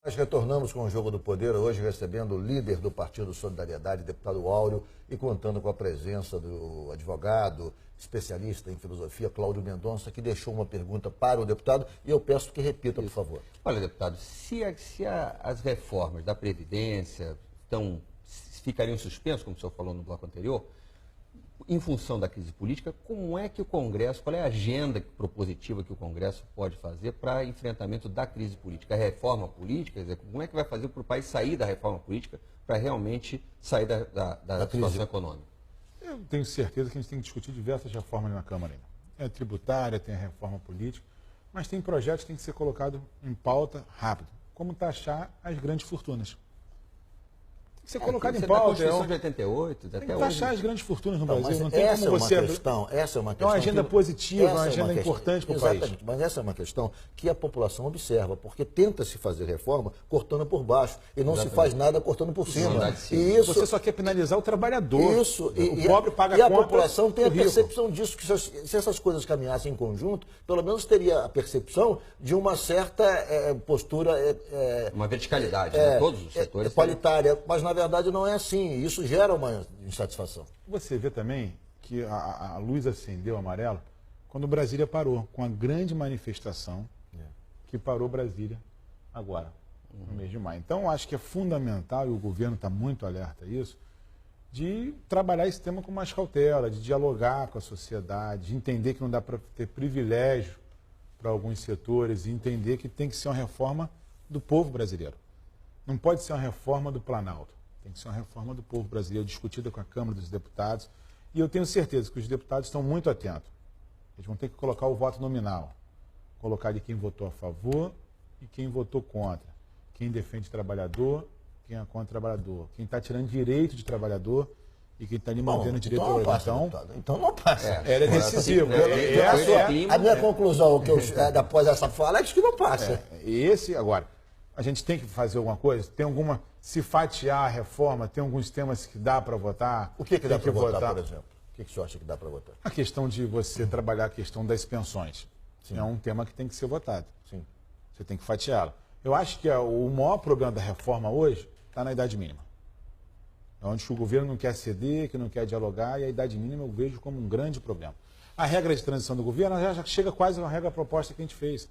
Nós retornamos com o Jogo do Poder, hoje recebendo o líder do Partido Solidariedade, deputado Áureo, e contando com a presença do advogado, especialista em filosofia, Cláudio Mendonça, que deixou uma pergunta para o deputado, e eu peço que repita, por favor. Olha, deputado, as reformas da Previdência ficariam suspensas, como o senhor falou no bloco anterior, em função da crise política, como é que o Congresso, qual é a agenda propositiva que o Congresso pode fazer para enfrentamento da crise política? A reforma política, quer dizer, como é que vai fazer para o país sair da reforma política para realmente sair da situação econômica? Eu tenho certeza que a gente tem que discutir diversas reformas na Câmara ainda. É tributária, tem a reforma política, mas tem projetos que têm que ser colocados em pauta rápido, como taxar as grandes fortunas. Ser colocado em pauta. Constituição de 88, tem que taxar as grandes fortunas no Brasil. Não tem como você... Essa é uma questão. É uma agenda positiva, uma agenda importante para o país. Exatamente, mas essa é uma questão que a população observa, porque tenta-se fazer reforma cortando por baixo e não se faz nada cortando por cima. E isso, você só quer penalizar o trabalhador. Isso. O pobre paga a conta. E a população tem a percepção disso, que se essas coisas caminhassem em conjunto, pelo menos teria a percepção de uma certa postura... uma verticalidade, todos os setores. Paritária, mas na verdade não é assim, isso gera uma insatisfação. Você vê também que a luz acendeu amarelo quando Brasília parou, com a grande manifestação que parou Brasília agora, no mês de maio. Então, acho que é fundamental, e o governo está muito alerta a isso, de trabalhar esse tema com mais cautela, de dialogar com a sociedade, de entender que não dá para ter privilégio para alguns setores, e entender que tem que ser uma reforma do povo brasileiro. Não pode ser uma reforma do Planalto. Tem que ser uma reforma do povo brasileiro, discutida com a Câmara dos Deputados. E eu tenho certeza que os deputados estão muito atentos. Eles vão ter que colocar o voto nominal. Colocar de quem votou a favor e quem votou contra. Quem defende o trabalhador, quem é contra o trabalhador. Quem está tirando direito de trabalhador e quem está lhe mantendo direito de trabalhador. Então não passa. É decisivo. A minha conclusão que após essa fala é que não passa. Agora, a gente tem que fazer alguma coisa? Tem alguma... Se fatiar a reforma, tem alguns temas que dá para votar? O que dá para votar, por exemplo? O que o senhor acha que dá para votar? A questão de você trabalhar a questão das pensões. Sim. É um tema que tem que ser votado. Sim. Você tem que fatiá-la. Eu acho que o maior problema da reforma hoje está na idade mínima. É onde o governo não quer ceder, que não quer dialogar, e a idade mínima eu vejo como um grande problema. A regra de transição do governo já chega quase na regra proposta que a gente fez,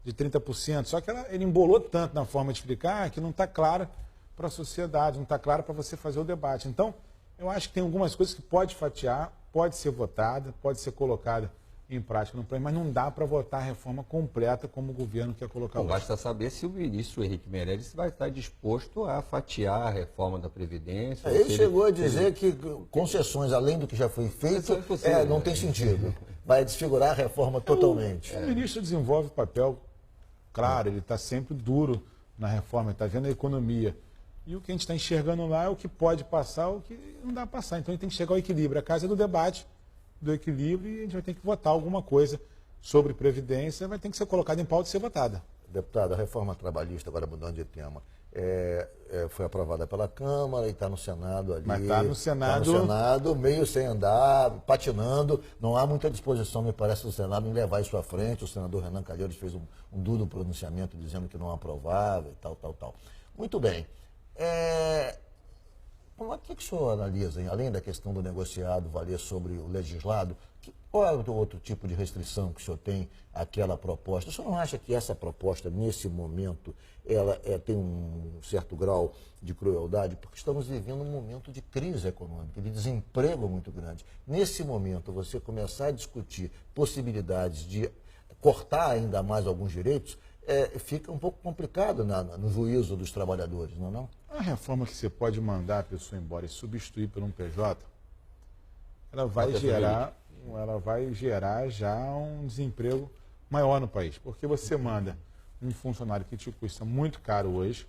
de 30%, só que ele embolou tanto na forma de explicar que não está clara para a sociedade, não está clara para você fazer o debate. Então, eu acho que tem algumas coisas que pode fatiar, pode ser votada, pode ser colocada em prática no país, mas não dá para votar a reforma completa como o governo quer colocar hoje. Basta saber se o ministro Henrique Meirelles vai estar disposto a fatiar a reforma da Previdência. Ele chegou a dizer que concessões, além do que já foi feito, não tem sentido. Vai desfigurar a reforma totalmente. O ministro desenvolve papel. Claro, ele está sempre duro na reforma, ele está vendo a economia. E o que a gente está enxergando lá é o que pode passar, o que não dá para passar. Então, a gente tem que chegar ao equilíbrio. A casa é do debate, do equilíbrio, e a gente vai ter que votar alguma coisa sobre Previdência, vai ter que ser colocada em pauta e ser votada. Deputado, a reforma trabalhista, agora mudando de tema, foi aprovada pela Câmara e está no Senado ali. Mas está no Senado... Está no Senado, meio sem andar, patinando. Não há muita disposição, me parece, do Senado em levar isso à frente. O senador Renan Calheiros fez um duro pronunciamento dizendo que não aprovava e tal. Muito bem. O que o senhor analisa, além da questão do negociado valer sobre o legislado, qual é o outro tipo de restrição que o senhor tem àquela proposta? O senhor não acha que essa proposta, nesse momento, ela tem um certo grau de crueldade? Porque estamos vivendo um momento de crise econômica, de desemprego muito grande. Nesse momento, você começar a discutir possibilidades de cortar ainda mais alguns direitos, fica um pouco complicado no juízo dos trabalhadores, não é não? A reforma que você pode mandar a pessoa embora e substituir por um PJ, ela vai gerar já um desemprego maior no país. Porque você manda um funcionário que te custa muito caro hoje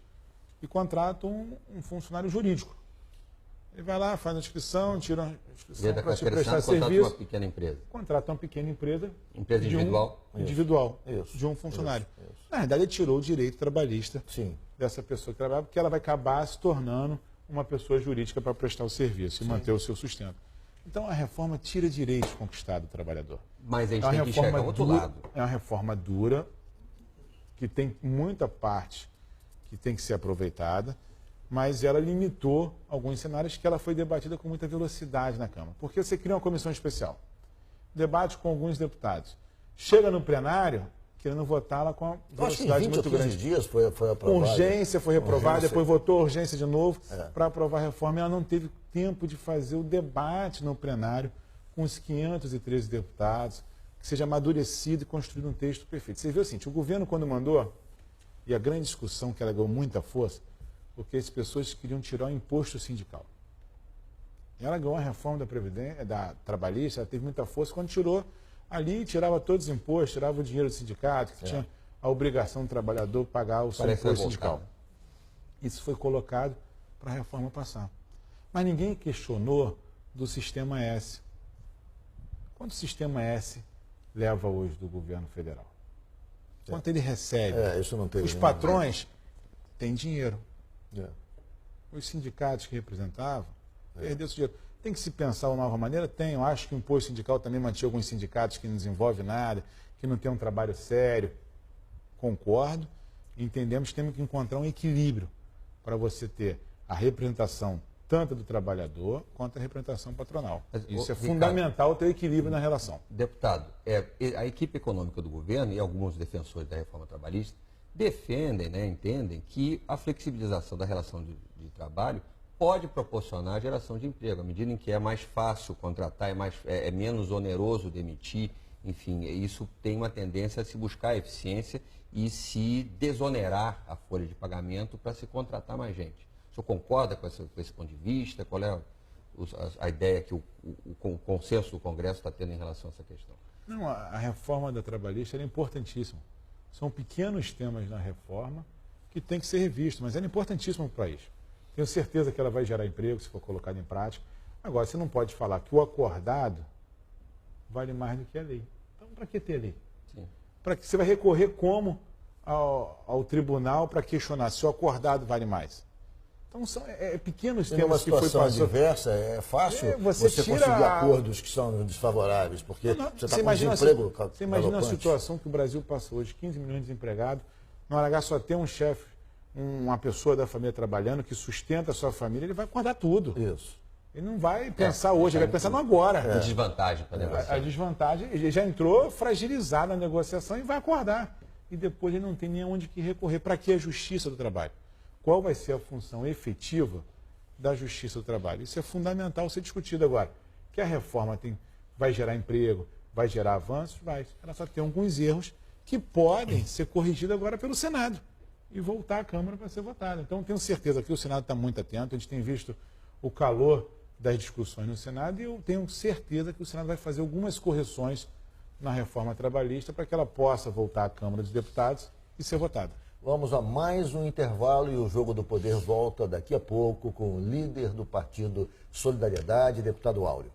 e contrata um funcionário jurídico. Ele vai lá, faz a inscrição, tira a inscrição para te prestar serviço. Uma pequena empresa. Contrata uma pequena empresa. Empresa individual. Individual, isso, de um funcionário. Isso. Na verdade, ele tirou o direito trabalhista Sim. dessa pessoa que trabalha, porque ela vai acabar se tornando uma pessoa jurídica para prestar o serviço e manter o seu sustento. Então, a reforma tira direitos conquistados do trabalhador. Mas a gente tem que enxergar o outro lado. É uma reforma dura, que tem muita parte que tem que ser aproveitada, mas ela limitou alguns cenários que ela foi debatida com muita velocidade na Câmara. Porque você cria uma comissão especial, debate com alguns deputados, chega no plenário querendo votá-la com uma velocidade muito grande. Dias foi aprovada. Urgência foi reprovada, depois votou urgência de novo para aprovar a reforma. Ela não teve tempo de fazer o debate no plenário com os 513 deputados, que seja amadurecido e construído um texto perfeito. Você vê o seguinte, o governo quando mandou, e a grande discussão que ela ganhou muita força, porque as pessoas queriam tirar o imposto sindical. Ela ganhou a reforma da Previdência, da Trabalhista, ela teve muita força quando tirou ali, tirava todos os impostos, tirava o dinheiro do sindicato, que tinha a obrigação do trabalhador pagar o seu imposto sindical. Isso foi colocado para a reforma passar. Mas ninguém questionou do Sistema S. Quanto o Sistema S leva hoje do governo federal? Quanto ele recebe? Isso não teve os patrões têm dinheiro. Os sindicatos que representavam perderam esse dinheiro. Tem que se pensar uma nova maneira? Tem. Eu acho que o imposto sindical também mantinha alguns sindicatos que não desenvolvem nada, que não tem um trabalho sério. Concordo. Entendemos que temos que encontrar um equilíbrio para você ter a representação tanto do trabalhador quanto a representação patronal. Isso é fundamental, ter equilíbrio na relação. Deputado, a equipe econômica do governo e alguns defensores da reforma trabalhista defendem, entendem que a flexibilização da relação de trabalho pode proporcionar a geração de emprego, à medida em que é mais fácil contratar, é menos oneroso demitir, enfim, isso tem uma tendência a se buscar eficiência e se desonerar a folha de pagamento para se contratar mais gente. O senhor concorda com esse ponto de vista? Qual é a ideia que o consenso do Congresso está tendo em relação a essa questão? Não, a reforma da Trabalhista é importantíssima. São pequenos temas na reforma que tem que ser revisto, mas é importantíssimo para o país. Tenho certeza que ela vai gerar emprego se for colocada em prática. Agora, você não pode falar que o acordado vale mais do que a lei. Então, para que ter lei? Para que você vai recorrer como ao tribunal para questionar se o acordado vale mais? Então, são pequenos temas que foi passando. Numa situação adversa, é fácil você conseguir acordos que são desfavoráveis, porque você está com desemprego. Você imagina a situação que o Brasil passa hoje, 15 milhões de desempregados, no RH só tem um chefe, uma pessoa da família trabalhando, que sustenta a sua família, ele vai acordar tudo. Isso. Ele não vai pensar hoje, ele vai pensar no agora. A desvantagem para negociar. A desvantagem, ele já entrou fragilizado na negociação e vai acordar. E depois ele não tem nem onde que recorrer. Para que a justiça do trabalho? Qual vai ser a função efetiva da justiça do trabalho? Isso é fundamental ser discutido agora. Que a reforma vai gerar emprego, vai gerar avanços, vai. Ela só tem alguns erros que podem ser corrigidos agora pelo Senado e voltar à Câmara para ser votada. Então, tenho certeza que o Senado está muito atento, a gente tem visto o calor das discussões no Senado e eu tenho certeza que o Senado vai fazer algumas correções na reforma trabalhista para que ela possa voltar à Câmara dos Deputados e ser votada. Vamos a mais um intervalo e o Jogo do Poder volta daqui a pouco com o líder do Partido Solidariedade, deputado Áureo.